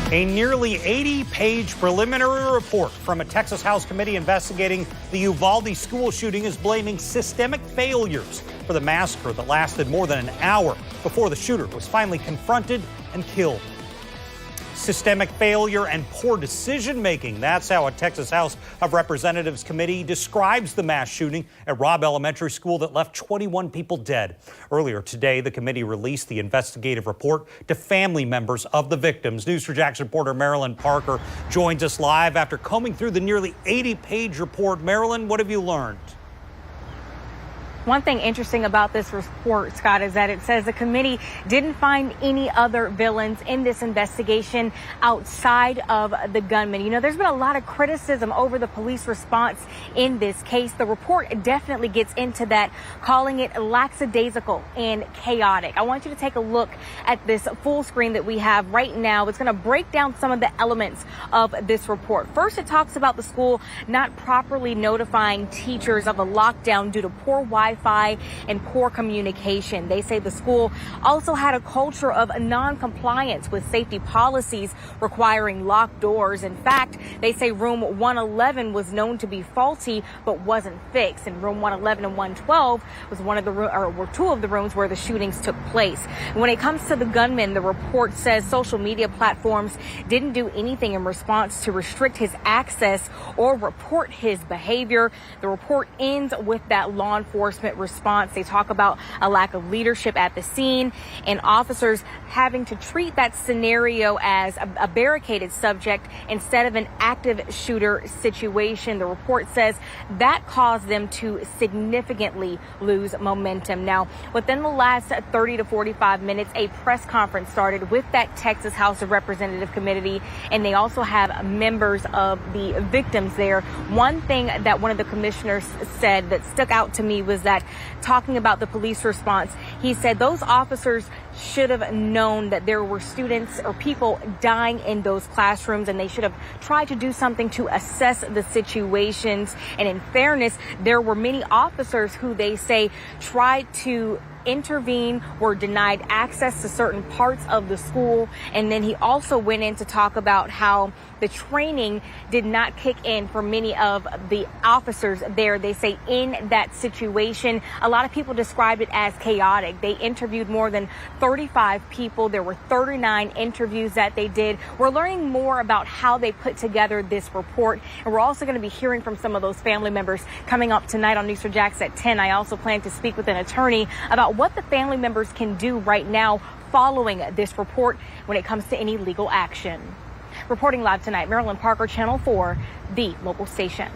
A nearly 80-page preliminary report from a Texas House committee investigating the Uvalde school shooting is blaming systemic failures for the massacre that lasted more than an hour before the shooter was finally confronted and killed. Systemic failure and poor decision-making. That's how a Texas House of Representatives committee describes the mass shooting at Robb Elementary School that left 21 people dead. Earlier today, the committee released the investigative report to family members of the victims. News4JAX reporter Marilyn Parker joins us live after combing through the nearly 80-page report. Marilyn, what have you learned? One thing interesting about this report, Scott, is that it says the committee didn't find any other villains in this investigation outside of the gunman. You know, there's been a lot of criticism over the police response in this case. The report definitely gets into that, calling it lackadaisical and chaotic. I want you to take a look at this full screen that we have right now. It's going to break down some of the elements of this report. First, it talks about the school not properly notifying teachers of a lockdown due to poor Wi-Fi and poor communication. They say the school also had a culture of non-compliance with safety policies requiring locked doors. In fact, they say room 111 was known to be faulty but wasn't fixed. And room 111 and 112 was were two of the rooms where the shootings took place. When it comes to the gunman, the report says social media platforms didn't do anything in response to restrict his access or report his behavior. The report ends with that law enforcement response. They talk about a lack of leadership at the scene and officers having to treat that scenario as a barricaded subject instead of an active shooter situation. The report says that caused them to significantly lose momentum. Now, within the last 30 to 45 minutes, a press conference started with that Texas House of Representative committee, and they also have members of the victims there. One thing that one of the commissioners said that stuck out to me was that talking about the police response, he said those officers should have known that there were students or people dying in those classrooms, and they should have tried to do something to assess the situations. And in fairness, there were many officers who they say tried to intervene, were denied access to certain parts of the school. And then he also went in to talk about how the training did not kick in for many of the officers there. They say in that situation, a lot of people described it as chaotic. They interviewed more than 35 people. There were 39 interviews that they did. We're learning more about how they put together this report. And we're also going to be hearing from some of those family members coming up tonight on News4JAX at 10. I also plan to speak with an attorney about what the family members can do right now following this report when it comes to any legal action. Reporting live tonight, Marilyn Parker, Channel 4, the local station.